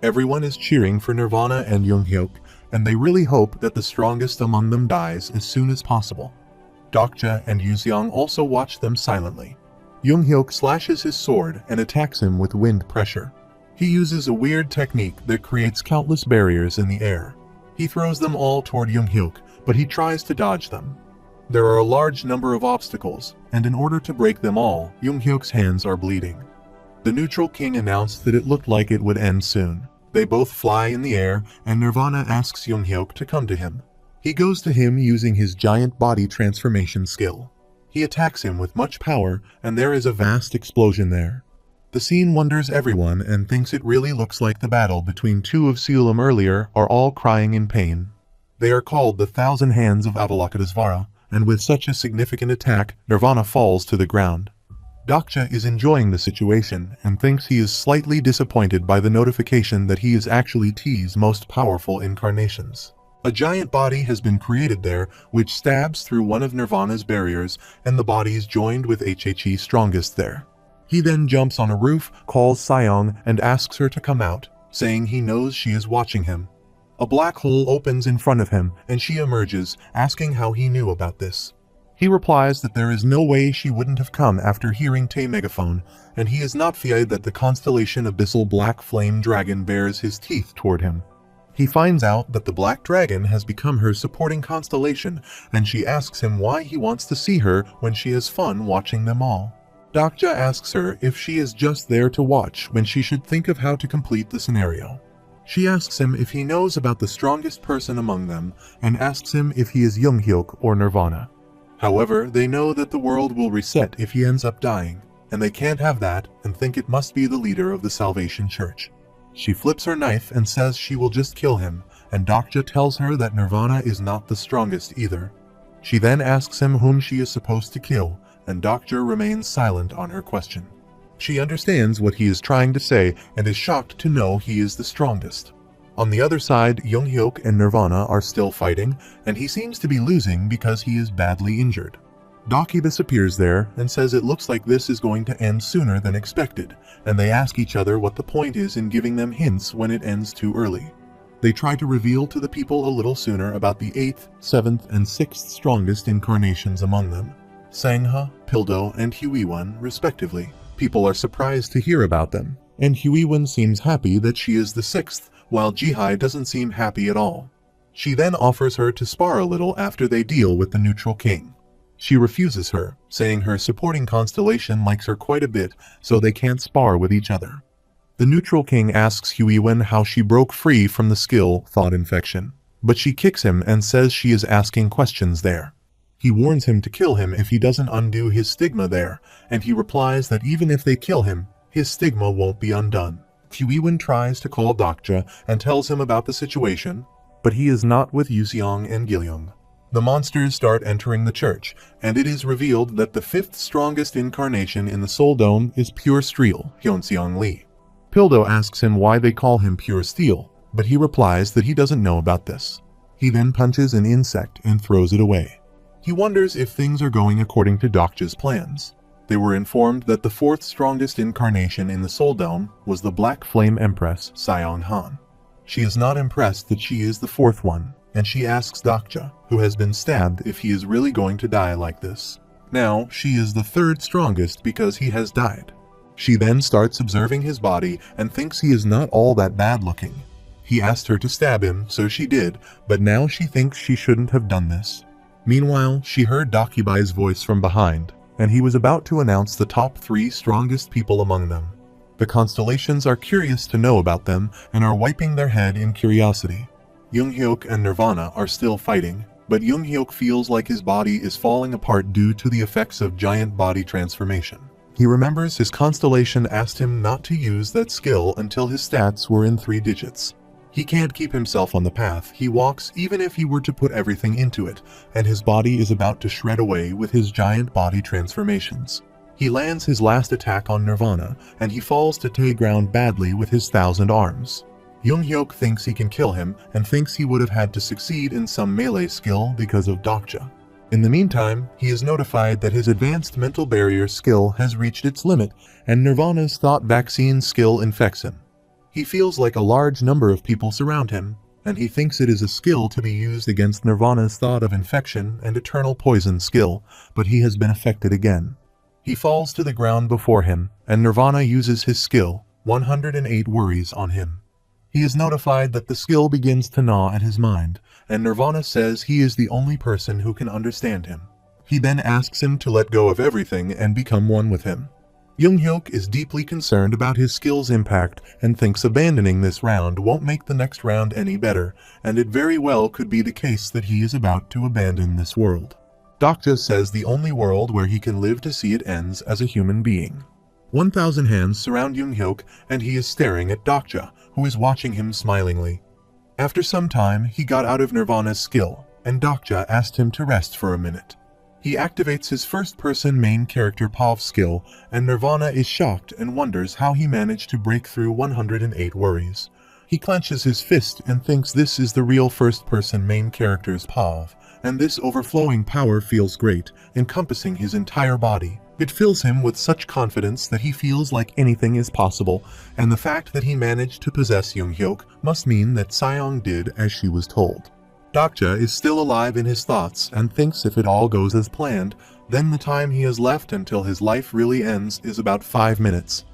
Everyone is cheering for Nirvana and Younghyuk, and they really hope that the strongest among them dies as soon as possible. Dokja and Yuseong also watch them silently. Younghyuk slashes his sword and attacks him with wind pressure. He uses a weird technique that creates countless barriers in the air. He throws them all toward Younghyuk, but he tries to dodge them. There are a large number of obstacles, and in order to break them all, Younghyuk's hands are bleeding. The neutral king announced that it looked like it would end soon. They both fly in the air, and Nirvana asks Younghyuk to come to him. He goes to him using his giant body transformation skill. He attacks him with much power, and there is a vast explosion there. The scene wonders everyone and thinks it really looks like the battle between two of Seulum earlier are all crying in pain. They are called the Thousand Hands of Avalokitesvara, and with such a significant attack, Nirvana falls to the ground. Dokja is enjoying the situation and thinks he is slightly disappointed by the notification that he is actually T's most powerful incarnations. A giant body has been created there, which stabs through one of Nirvana's barriers, and the body is joined with HHE strongest there. He then jumps on a roof, calls Seong, and asks her to come out, saying he knows she is watching him. A black hole opens in front of him, and she emerges, asking how he knew about this. He replies that there is no way she wouldn't have come after hearing Tae megaphone, and he is not feared that the constellation Abyssal Black Flame Dragon bears his teeth toward him. He finds out that the Black Dragon has become her supporting constellation, and she asks him why he wants to see her when she has fun watching them all. Dokja asks her if she is just there to watch when she should think of how to complete the scenario. She asks him if he knows about the strongest person among them, and asks him if he is Younghyuk or Nirvana. However, they know that the world will reset if he ends up dying, and they can't have that and think it must be the leader of the Salvation Church. She flips her knife and says she will just kill him, and Dokja tells her that Nirvana is not the strongest either. She then asks him whom she is supposed to kill, and Dokja remains silent on her question. She understands what he is trying to say and is shocked to know he is the strongest. On the other side, Younghyuk and Nirvana are still fighting, and he seems to be losing because he is badly injured. Dokibus appears there and says it looks like this is going to end sooner than expected, and they ask each other what the point is in giving them hints when it ends too early. They try to reveal to the people a little sooner about the 8th, 7th, and 6th strongest incarnations among them, Sangha, Pildo, and Huiwon, respectively. People are surprised to hear about them, and Huiwon seems happy that she is the 6th, while Jihai doesn't seem happy at all. She then offers her to spar a little after they deal with the neutral king. She refuses her, saying her supporting constellation likes her quite a bit, so they can't spar with each other. The neutral king asks Huiwon how she broke free from the skill Thought Infection, but she kicks him and says she is asking questions there. He warns him to kill him if he doesn't undo his stigma there, and he replies that even if they kill him, his stigma won't be undone. Huiwon tries to call Dokja and tells him about the situation, but he is not with Yuseong and Gilyong. The monsters start entering the church, and it is revealed that the 5th strongest incarnation in the Soul Dome is Pure Steel, Hyunseong Lee. Pildo asks him why they call him Pure Steel, but he replies that he doesn't know about this. He then punches an insect and throws it away. He wonders if things are going according to Dokja's plans. They were informed that the 4th strongest incarnation in the Soul Dome was the Black Flame Empress, Seong Han. She is not impressed that she is the 4th one, and she asks Dokja, who has been stabbed, if he is really going to die like this. Now, she is the 3rd strongest because he has died. She then starts observing his body and thinks he is not all that bad looking. He asked her to stab him, so she did, but now she thinks she shouldn't have done this. Meanwhile, she heard Dokibai's voice from behind, and he was about to announce the top 3 strongest people among them. The constellations are curious to know about them and are wiping their head in curiosity. Younghyuk and Nirvana are still fighting, but Younghyuk feels like his body is falling apart due to the effects of giant body transformation. He remembers his constellation asked him not to use that skill until his stats were in 3 digits. He can't keep himself on the path he walks even if he were to put everything into it, and his body is about to shred away with his giant body transformations. He lands his last attack on Nirvana, and he falls to Tae ground badly with his 1,000 arms. Younghyuk thinks he can kill him and thinks he would have had to succeed in some melee skill because of Dokja. In the meantime, he is notified that his advanced mental barrier skill has reached its limit, and Nirvana's thought vaccine skill infects him. He feels like a large number of people surround him, and he thinks it is a skill to be used against Nirvana's thought of infection and eternal poison skill, but he has been affected again. He falls to the ground before him, and Nirvana uses his skill, 108 worries, on him. He is notified that the skill begins to gnaw at his mind, and Nirvana says he is the only person who can understand him. He then asks him to let go of everything and become one with him. Young-hyuk is deeply concerned about his skill's impact and thinks abandoning this round won't make the next round any better, and it very well could be the case that he is about to abandon this world. Dokja says the only world where he can live to see it ends as a human being. 1,000 hands surround Young-hyuk, and he is staring at Dokja, who is watching him smilingly. After some time, he got out of Nirvana's skill, and Dokja asked him to rest for a minute. He activates his first-person main character POV skill, and Nirvana is shocked and wonders how he managed to break through 108 worries. He clenches his fist and thinks this is the real first-person main character's POV, and this overflowing power feels great, encompassing his entire body. It fills him with such confidence that he feels like anything is possible, and the fact that he managed to possess Young-hyuk must mean that Seong did as she was told. Dokja is still alive in his thoughts and thinks if it all goes as planned, then the time he has left until his life really ends is about 5 minutes.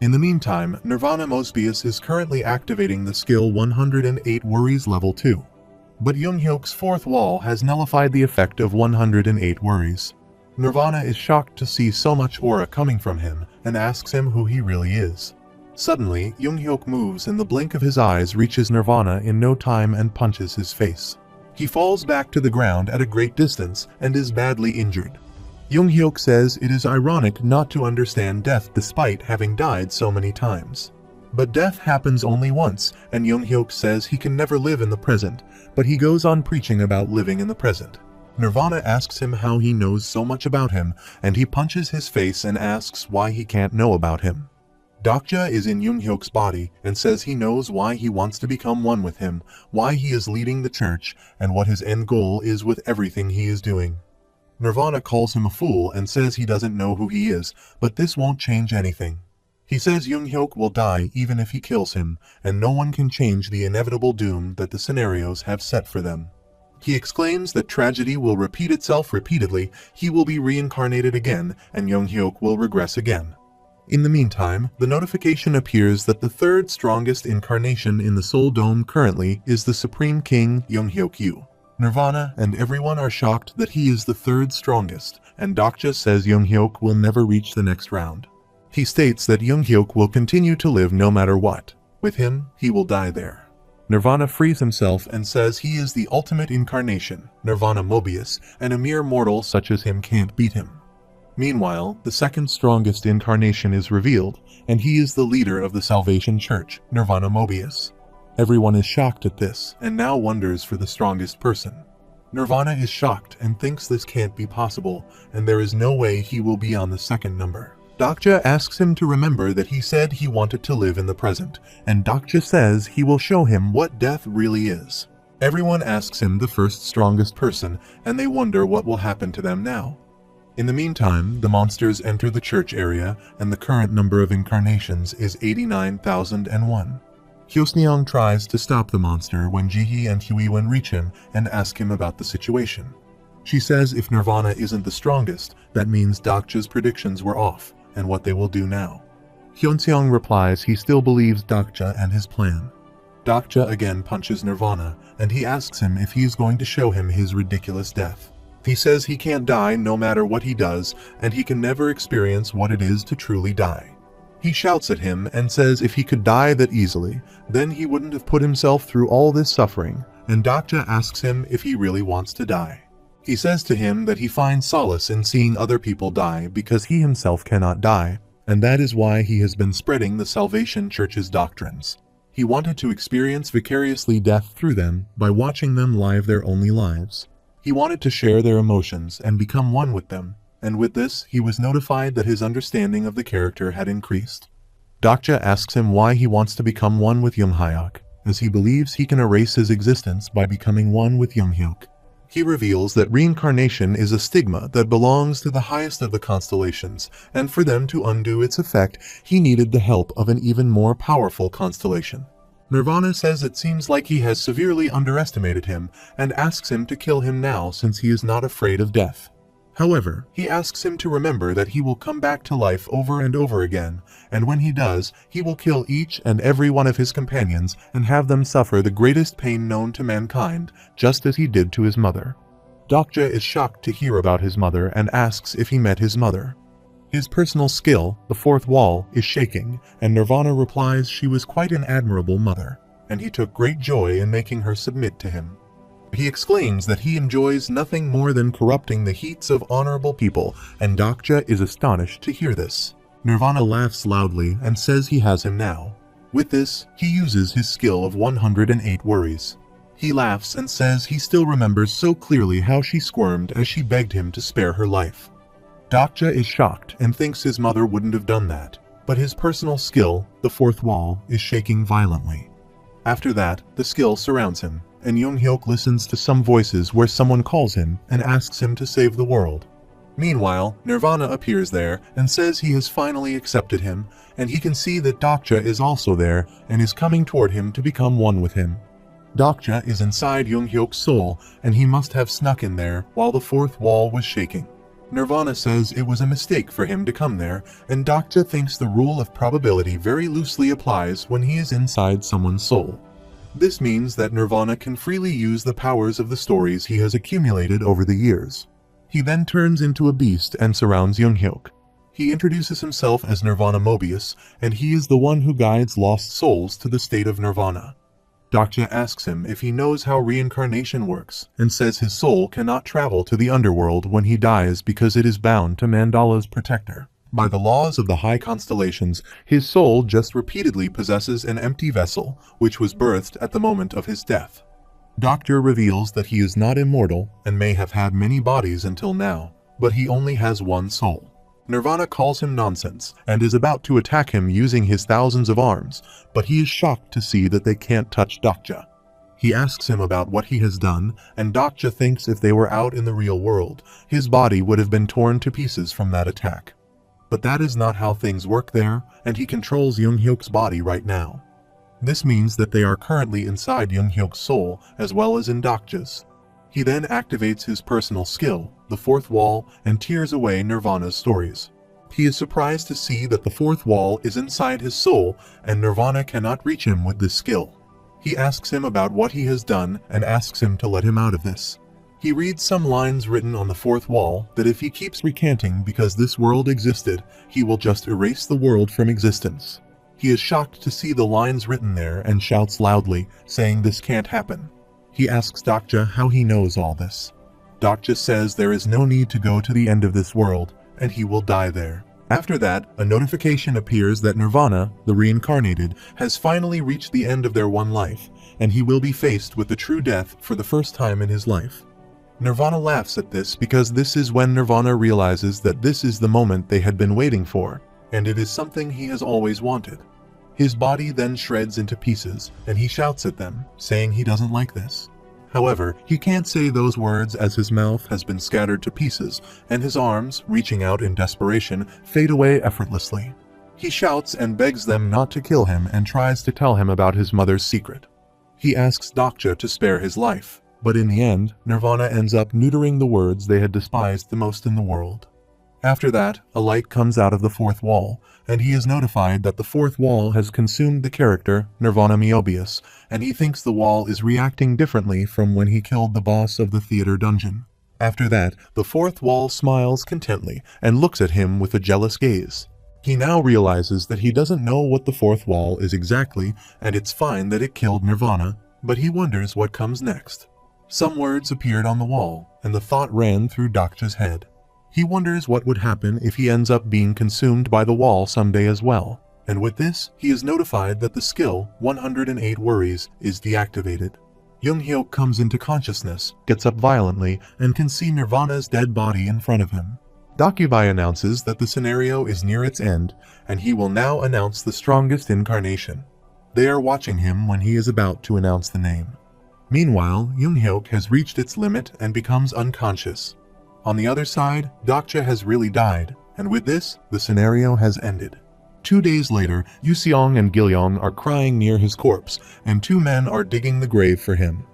In the meantime, Nirvana Mobius is currently activating the skill 108 Worries Level 2. But Young-hyuk's fourth wall has nullified the effect of 108 worries. Nirvana is shocked to see so much aura coming from him and asks him who he really is. Suddenly, Young-hyuk moves and the blink of his eyes reaches Nirvana in no time and punches his face. He falls back to the ground at a great distance and is badly injured. Young-hyuk says it is ironic not to understand death despite having died so many times. But death happens only once, and Young-hyuk says he can never live in the present, but he goes on preaching about living in the present. Nirvana asks him how he knows so much about him, and he punches his face and asks why he can't know about him. Dokja is in Young-hyuk's body and says he knows why he wants to become one with him, why he is leading the church, and what his end goal is with everything he is doing. Nirvana calls him a fool and says he doesn't know who he is, but this won't change anything. He says Young-hyuk will die even if he kills him, and no one can change the inevitable doom that the scenarios have set for them. He exclaims that tragedy will repeat itself repeatedly, he will be reincarnated again, and Young-hyuk will regress again. In the meantime, the notification appears that the third strongest incarnation in the Soul Dome currently is the Supreme King Young-hyuk. Nirvana and everyone are shocked that he is the third strongest, and Dokja says Young-hyuk will never reach the next round. He states that Young-hyuk will continue to live no matter what. With him, he will die there. Nirvana frees himself and says he is the ultimate incarnation, Nirvana Mobius, and a mere mortal such as him can't beat him. Meanwhile, the second strongest incarnation is revealed, and he is the leader of the Salvation Church, Nirvana Mobius. Everyone is shocked at this, and now wonders for the strongest person. Nirvana is shocked and thinks this can't be possible, and there is no way he will be on the second number. Dokja asks him to remember that he said he wanted to live in the present, and Dokja says he will show him what death really is. Everyone asks him the first strongest person, and they wonder what will happen to them now. In the meantime, the monsters enter the church area, and the current number of incarnations is 89,001. Hyosneong tries to stop the monster when Jihee and Huiwen reach him and ask him about the situation. She says if Nirvana isn't the strongest, that means Dokja's predictions were off, and what they will do now. Hyunseong replies he still believes Dokja and his plan. Dokja again punches Nirvana, and he asks him if he is going to show him his ridiculous death. He says he can't die no matter what he does, and he can never experience what it is to truly die. He shouts at him and says if he could die that easily, then he wouldn't have put himself through all this suffering, and Dokja asks him if he really wants to die. He says to him that he finds solace in seeing other people die because he himself cannot die, and that is why he has been spreading the Salvation Church's doctrines. He wanted to experience vicariously death through them by watching them live their only lives. He wanted to share their emotions and become one with them, and with this he was notified that his understanding of the character had increased. Dokja asks him why he wants to become one with Young-hyuk, as he believes he can erase his existence by becoming one with Young-hyuk. He reveals that reincarnation is a stigma that belongs to the highest of the constellations, and for them to undo its effect, he needed the help of an even more powerful constellation. Nirvana says it seems like he has severely underestimated him, and asks him to kill him now since he is not afraid of death. However, he asks him to remember that he will come back to life over and over again, and when he does, he will kill each and every one of his companions and have them suffer the greatest pain known to mankind, just as he did to his mother. Dokja is shocked to hear about his mother and asks if he met his mother. His personal skill, the fourth wall, is shaking, and Nirvana replies she was quite an admirable mother, and he took great joy in making her submit to him. He exclaims that he enjoys nothing more than corrupting the heats of honorable people, and Dokja is astonished to hear this. Nirvana laughs loudly and says he has him now. With this, he uses his skill of 108 worries. He laughs and says he still remembers so clearly how she squirmed as she begged him to spare her life. Dokja is shocked and thinks his mother wouldn't have done that, but his personal skill, the fourth wall, is shaking violently. After that, the skill surrounds him, and Young-hyuk listens to some voices where someone calls him and asks him to save the world. Meanwhile, Nirvana appears there and says he has finally accepted him, and he can see that Dokja is also there and is coming toward him to become one with him. Dokja is inside Young-hyuk's soul, and he must have snuck in there while the fourth wall was shaking. Nirvana says it was a mistake for him to come there, and Dokja thinks the rule of probability very loosely applies when he is inside someone's soul. This means that Nirvana can freely use the powers of the stories he has accumulated over the years. He then turns into a beast and surrounds Young-hyuk. He introduces himself as Nirvana Mobius, and he is the one who guides lost souls to the state of Nirvana. Dokja asks him if he knows how reincarnation works, and says his soul cannot travel to the underworld when he dies because it is bound to Mandala's protector. By the laws of the high constellations, his soul just repeatedly possesses an empty vessel, which was birthed at the moment of his death. Dokja reveals that he is not immortal and may have had many bodies until now, but he only has one soul. Nirvana calls him nonsense and is about to attack him using his thousands of arms, but he is shocked to see that they can't touch Dokja. He asks him about what he has done, and Dokja thinks if they were out in the real world, his body would have been torn to pieces from that attack. But that is not how things work there, and he controls Young-hyuk's body right now. This means that they are currently inside Young-hyuk's soul as well as in Dokja's. He then activates his personal skill, the fourth wall, and tears away Nirvana's stories. He is surprised to see that the fourth wall is inside his soul and Nirvana cannot reach him with this skill. He asks him about what he has done and asks him to let him out of this. He reads some lines written on the fourth wall that if he keeps recanting because this world existed, he will just erase the world from existence. He is shocked to see the lines written there and shouts loudly, saying this can't happen. He asks Dokja how he knows all this. Dokja says there is no need to go to the end of this world, and he will die there. After that, a notification appears that Nirvana, the reincarnated, has finally reached the end of their one life, and he will be faced with the true death for the first time in his life. Nirvana laughs at this because this is when Nirvana realizes that this is the moment they had been waiting for, and it is something he has always wanted. His body then shreds into pieces, and he shouts at them, saying he doesn't like this. However, he can't say those words as his mouth has been scattered to pieces, and his arms, reaching out in desperation, fade away effortlessly. He shouts and begs them not to kill him and tries to tell him about his mother's secret. He asks Dokja to spare his life, but in the end, Nirvana ends up neutering the words they had despised the most in the world. After that, a light comes out of the fourth wall, and he is notified that the fourth wall has consumed the character, Nirvana Mobius, and he thinks the wall is reacting differently from when he killed the boss of the theater dungeon. After that, the fourth wall smiles contently and looks at him with a jealous gaze. He now realizes that he doesn't know what the fourth wall is exactly, and it's fine that it killed Nirvana, but he wonders what comes next. Some words appeared on the wall, and the thought ran through Dokja's head. He wonders what would happen if he ends up being consumed by the wall someday as well, and with this, he is notified that the skill, 108 Worries, is deactivated. Young-hyuk comes into consciousness, gets up violently, and can see Nirvana's dead body in front of him. Dokubai announces that the scenario is near its end, and he will now announce the strongest incarnation. They are watching him when he is about to announce the name. Meanwhile, Young-hyuk has reached its limit and becomes unconscious. On the other side, Dokja has really died, and with this, the scenario has ended. 2 days later, Yuseong and Gilyong are crying near his corpse, and 2 men are digging the grave for him.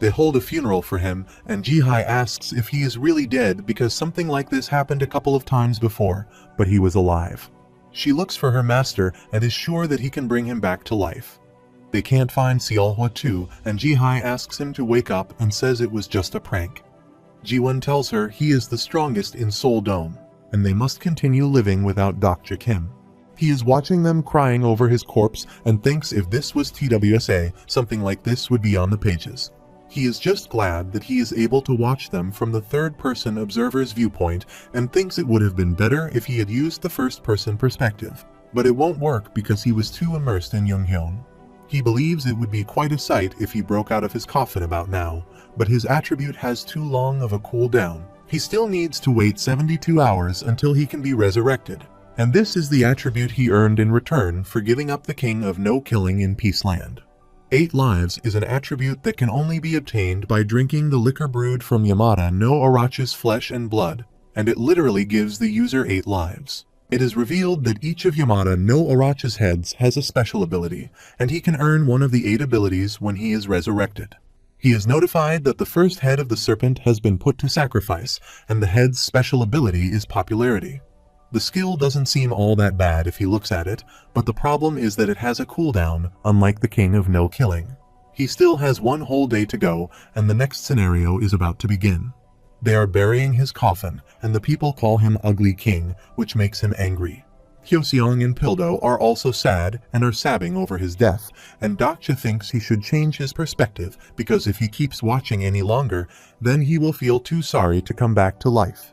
They hold a funeral for him, and Jihai asks if he is really dead because something like this happened a couple of times before, but he was alive. She looks for her master and is sure that he can bring him back to life. They can't find Seolhwa too, and Jihai asks him to wake up and says it was just a prank. Jiwon tells her he is the strongest in Seoul Dome, and they must continue living without Dokja Kim. He is watching them crying over his corpse and thinks if this was TWSA, something like this would be on the pages. He is just glad that he is able to watch them from the third-person observer's viewpoint and thinks it would have been better if he had used the first-person perspective. But it won't work because he was too immersed in Young-hyun. He believes it would be quite a sight if he broke out of his coffin about now, but his attribute has too long of a cooldown. He still needs to wait 72 hours until he can be resurrected, and this is the attribute he earned in return for giving up the king of no killing in Peaceland. 8 lives is an attribute that can only be obtained by drinking the liquor brewed from Yamada no Arachi's flesh and blood, and it literally gives the user 8 lives. It is revealed that each of Yamada no Arachi's heads has a special ability, and he can earn one of the 8 abilities when he is resurrected. He is notified that the first head of the serpent has been put to sacrifice, and the head's special ability is popularity. The skill doesn't seem all that bad if he looks at it, but the problem is that it has a cooldown, unlike the king of no killing. He still has 1 whole day to go, and the next scenario is about to begin. They are burying his coffin, and the people call him Ugly King, which makes him angry. Hyoseong and Pildo are also sad and are sobbing over his death, and Dokja thinks he should change his perspective because if he keeps watching any longer, then he will feel too sorry to come back to life.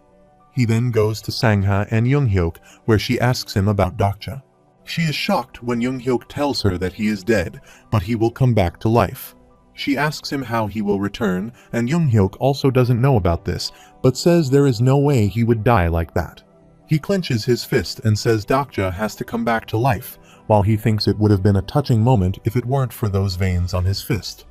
He then goes to Sangha and Young-hyuk, where she asks him about Dokja. She is shocked when Young-hyuk tells her that he is dead, but he will come back to life. She asks him how he will return, and Young-hyuk also doesn't know about this, but says there is no way he would die like that. He clenches his fist and says Dokja has to come back to life, while he thinks it would have been a touching moment if it weren't for those veins on his fist.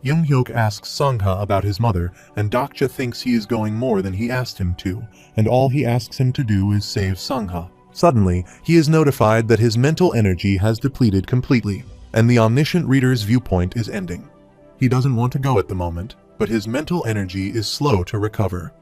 Young-hyuk asks Sangha about his mother, and Dokja thinks he is going more than he asked him to, and all he asks him to do is save Sangha. Suddenly, he is notified that his mental energy has depleted completely, and the omniscient reader's viewpoint is ending. He doesn't want to go at the moment, but his mental energy is slow to recover.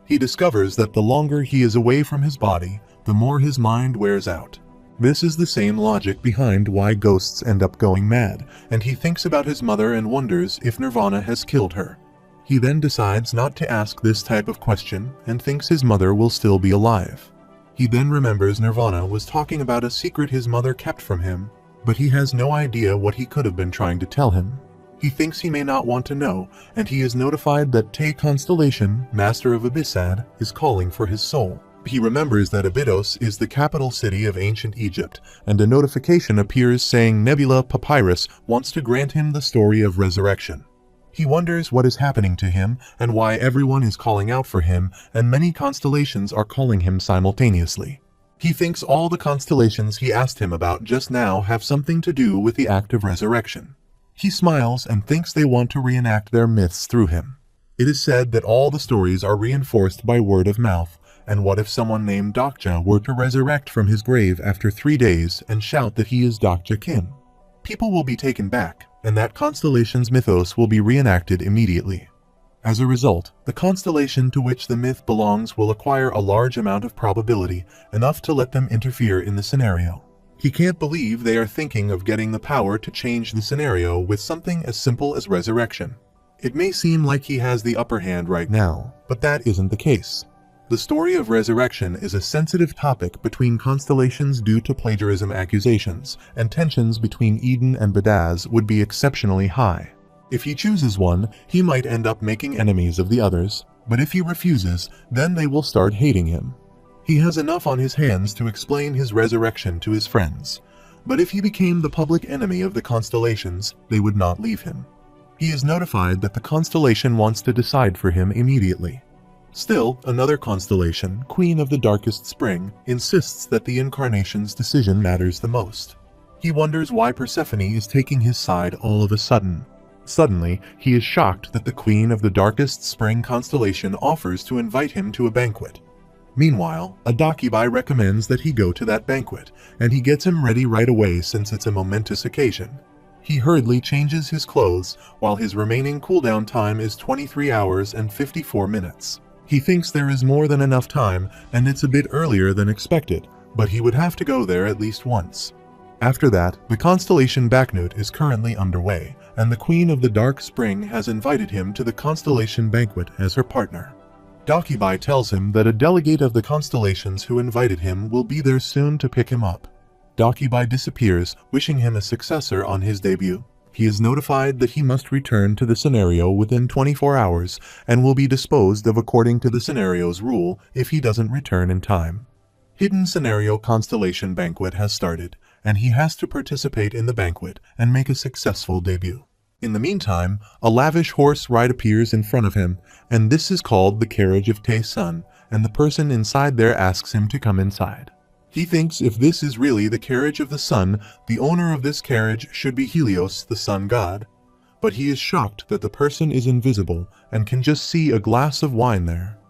He discovers that the longer he is away from his body, the more his mind wears out. This is the same logic behind why ghosts end up going mad, and he thinks about his mother and wonders if Nirvana has killed her. He then decides not to ask this type of question and thinks his mother will still be alive. He then remembers Nirvana was talking about a secret his mother kept from him, but he has no idea what he could have been trying to tell him. He thinks he may not want to know, and he is notified that Tae Constellation, master of Abyssad, is calling for his soul. He remembers that Abydos is the capital city of ancient Egypt, and a notification appears saying Nebula Papyrus wants to grant him the story of resurrection. He wonders what is happening to him and why everyone is calling out for him, and many constellations are calling him simultaneously. He thinks all the constellations he asked him about just now have something to do with the act of resurrection. He smiles and thinks they want to reenact their myths through him. It is said that all the stories are reinforced by word of mouth, and what if someone named Dokja were to resurrect from his grave after 3 days and shout that he is Dokja Kim? People will be taken back, and that constellation's mythos will be reenacted immediately. As a result, the constellation to which the myth belongs will acquire a large amount of probability, enough to let them interfere in the scenario. He can't believe they are thinking of getting the power to change the scenario with something as simple as resurrection. It may seem like he has the upper hand right now, but that isn't the case. The story of resurrection is a sensitive topic between constellations due to plagiarism accusations, and tensions between Eden and Badaz would be exceptionally high. If he chooses one, he might end up making enemies of the others, but if he refuses, then they will start hating him. He has enough on his hands to explain his resurrection to his friends, but if he became the public enemy of the constellations, they would not leave him. He is notified that the constellation wants to decide for him immediately. Still, another constellation, Queen of the Darkest Spring, insists that the Incarnation's decision matters the most. He wonders why Persephone is taking his side all of a sudden. Suddenly, he is shocked that the Queen of the Darkest Spring Constellation offers to invite him to a banquet. Meanwhile, a Dakibai recommends that he go to that banquet, and he gets him ready right away since it's a momentous occasion. He hurriedly changes his clothes, while his remaining cooldown time is 23 hours and 54 minutes. He thinks there is more than enough time, and it's a bit earlier than expected, but he would have to go there at least once. After that, the Constellation Backnote is currently underway, and the Queen of the Dark Spring has invited him to the Constellation Banquet as her partner. Dakibai tells him that a delegate of the Constellations who invited him will be there soon to pick him up. Dakibai disappears, wishing him a successor on his debut. He is notified that he must return to the scenario within 24 hours and will be disposed of according to the scenario's rule if he doesn't return in time. Hidden Scenario Constellation Banquet has started, and he has to participate in the banquet and make a successful debut. In the meantime, a lavish horse ride appears in front of him, and this is called the Carriage of Tae-sun, and the person inside there asks him to come inside. He thinks if this is really the Carriage of the Sun, the owner of this carriage should be Helios, the sun god. But he is shocked that the person is invisible and can just see a glass of wine there.